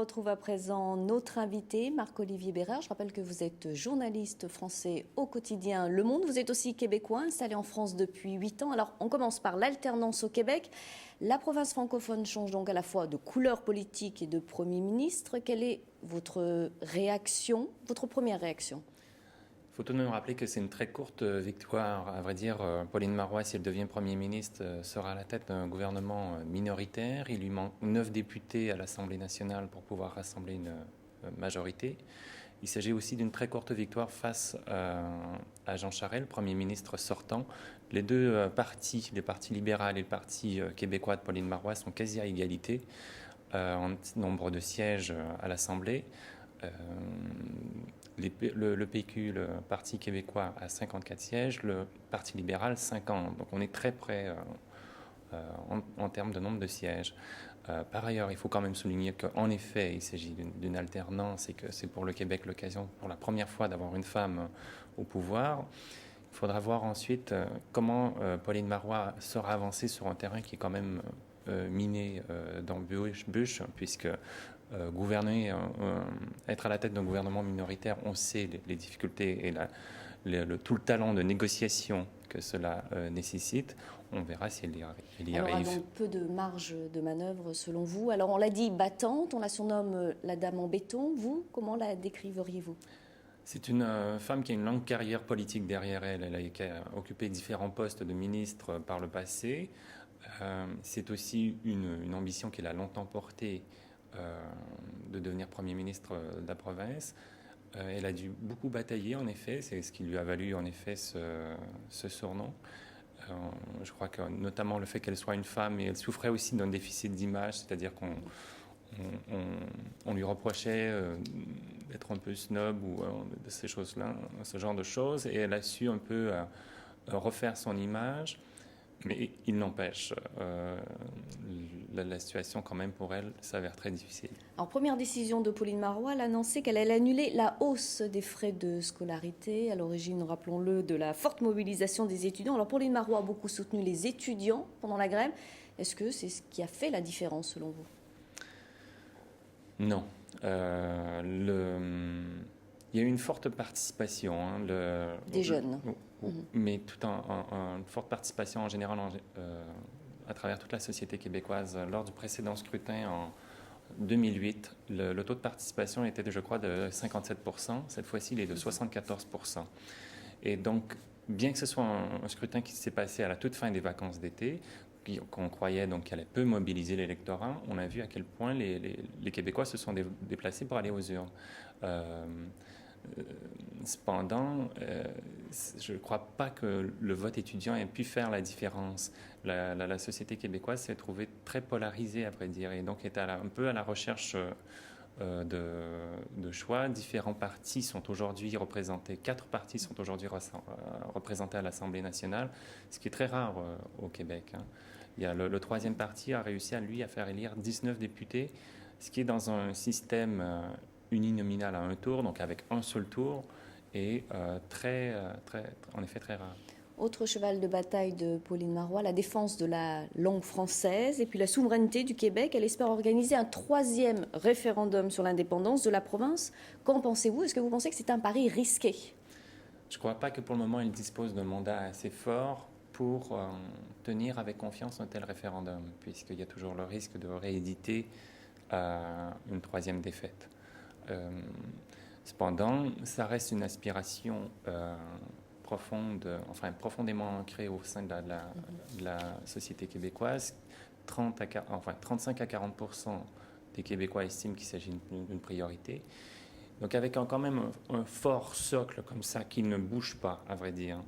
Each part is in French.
retrouve à présent notre invité, Marc-Olivier Bérard. Je rappelle que vous êtes journaliste français au quotidien Le Monde. Vous êtes aussi québécois, installé en France depuis 8 ans. Alors, on commence par l'alternance au Québec. La province francophone change donc à la fois de couleur politique et de Premier ministre. Quelle est votre réaction, votre première réaction ? Il faut tout de même rappeler que c'est une très courte victoire. À vrai dire, Pauline Marois, si elle devient Premier ministre, sera à la tête d'un gouvernement minoritaire. Il lui manque 9 députés à l'Assemblée nationale pour pouvoir rassembler une majorité. Il s'agit aussi d'une très courte victoire face à Jean Charest, le Premier ministre sortant. Les deux partis, le Parti libéral et le Parti québécois de Pauline Marois, sont quasi à égalité en nombre de sièges à l'Assemblée. Le PQ, le Parti québécois, a 54 sièges, le Parti libéral 50. Donc on est très près en termes de nombre de sièges. Par ailleurs, il faut quand même souligner qu'en effet, il s'agit d'une alternance et que c'est pour le Québec l'occasion pour la première fois d'avoir une femme au pouvoir. Il faudra voir ensuite comment Pauline Marois sera avancée sur un terrain qui est quand même miné d'embûches, puisque gouverner, être à la tête d'un gouvernement minoritaire, on sait les difficultés et tout le talent de négociation que cela nécessite. On verra si elle y arrive. Alors, donc peu de marge de manœuvre selon vous. Alors, on l'a dit battante, on la surnomme la dame en béton. Vous, comment la décriveriez-vous ? C'est une femme qui a une longue carrière politique derrière elle. Elle a occupé différents postes de ministre par le passé. C'est aussi une ambition qu'elle a longtemps portée de devenir Premier ministre de la province. Elle a dû beaucoup batailler, en effet. C'est ce qui lui a valu, en effet, ce surnom. Je crois que notamment le fait qu'elle soit une femme, et elle souffrait aussi d'un déficit d'image, c'est-à-dire qu'on lui reprochait d'être un peu snob ou de ces choses-là, ce genre de choses, et elle a su un peu refaire son image. Mais il n'empêche, la situation quand même pour elle s'avère très difficile. Alors, première décision de Pauline Marois, elle a annoncé qu'elle allait annuler la hausse des frais de scolarité, à l'origine, rappelons-le, de la forte mobilisation des étudiants. Alors, Pauline Marois a beaucoup soutenu les étudiants pendant la grève. Est-ce que c'est ce qui a fait la différence, selon vous ? Non. Il y a eu une forte participation. Des jeunes. Mais tout une forte participation en général à travers toute la société québécoise. Lors du précédent scrutin en 2008, le taux de participation était, je crois, de 57%. Cette fois-ci, il est de 74%. Et donc, bien que ce soit un scrutin qui s'est passé à la toute fin des vacances d'été, qu'on croyait donc qu'elle allait peu mobiliser l'électorat, on a vu à quel point les Québécois se sont déplacés pour aller aux urnes. Cependant, je ne crois pas que le vote étudiant ait pu faire la différence. La société québécoise s'est trouvée très polarisée, à vrai dire, et donc est un peu à la recherche de choix. Différents partis sont aujourd'hui représentés, 4 partis sont aujourd'hui représentés à l'Assemblée nationale, ce qui est très rare au Québec. Il y a le troisième parti a réussi à faire élire 19 députés, ce qui est dans un système uninominal à un tour, donc avec un seul tour, et en effet très rare. Autre cheval de bataille de Pauline Marois, la défense de la langue française et puis la souveraineté du Québec. Elle espère organiser un 3e référendum sur l'indépendance de la province. Qu'en pensez-vous ? Est-ce que vous pensez que c'est un pari risqué ? Je ne crois pas que pour le moment, elle dispose d'un mandat assez fort pour tenir avec confiance un tel référendum, puisqu'il y a toujours le risque de rééditer une 3e défaite. Cependant, ça reste une aspiration profondément ancrée au sein de la société québécoise. 35 à 40% des Québécois estiment qu'il s'agit d'une priorité. Donc avec quand même un fort socle comme ça qui ne bouge pas, à vrai dire,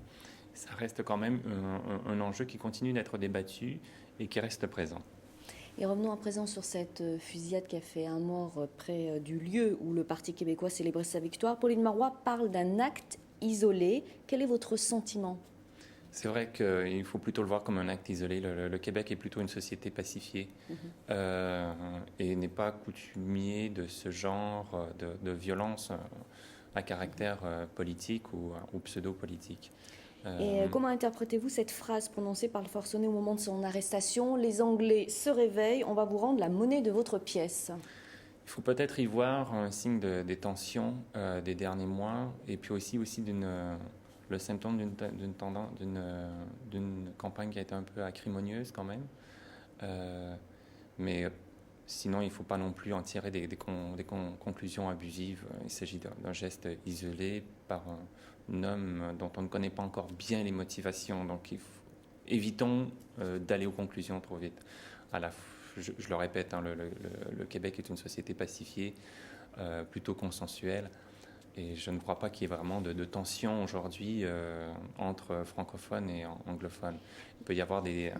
ça reste quand même un enjeu qui continue d'être débattu et qui reste présent. Et revenons à présent sur cette fusillade qui a fait un mort près du lieu où le Parti québécois célébrait sa victoire. Pauline Marois parle d'un acte isolé. Quel est votre sentiment ? C'est vrai qu'il faut plutôt le voir comme un acte isolé. Le Québec est plutôt une société pacifiée et n'est pas coutumier de ce genre de violence à caractère politique ou pseudo-politique. Et comment interprétez-vous cette phrase prononcée par le forcené au moment de son arrestation ? Les Anglais se réveillent, on va vous rendre la monnaie de votre pièce. Il faut peut-être y voir un signe des tensions des derniers mois et puis aussi le symptôme d'une campagne qui a été un peu acrimonieuse quand même. Mais sinon, il ne faut pas non plus en tirer des conclusions abusives. Il s'agit d'un geste isolé par un homme dont on ne connaît pas encore bien les motivations. Donc évitons d'aller aux conclusions trop vite. Je le répète, le Québec est une société pacifiée, plutôt consensuelle. Et je ne crois pas qu'il y ait vraiment de tension aujourd'hui entre francophones et anglophones. Il peut y avoir des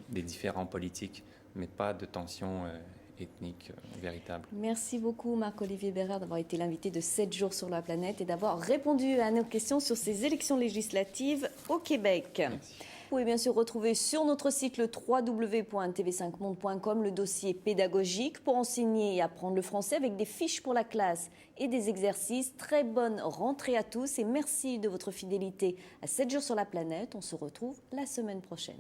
différends politiques, mais pas de tension ethnique véritable. Merci beaucoup Marc-Olivier Bérard d'avoir été l'invité de 7 jours sur la planète et d'avoir répondu à nos questions sur ces élections législatives au Québec. Merci. Vous pouvez bien sûr retrouver sur notre site le www.tv5monde.com le dossier pédagogique pour enseigner et apprendre le français avec des fiches pour la classe et des exercices. Très bonne rentrée à tous et merci de votre fidélité à 7 jours sur la planète. On se retrouve la semaine prochaine.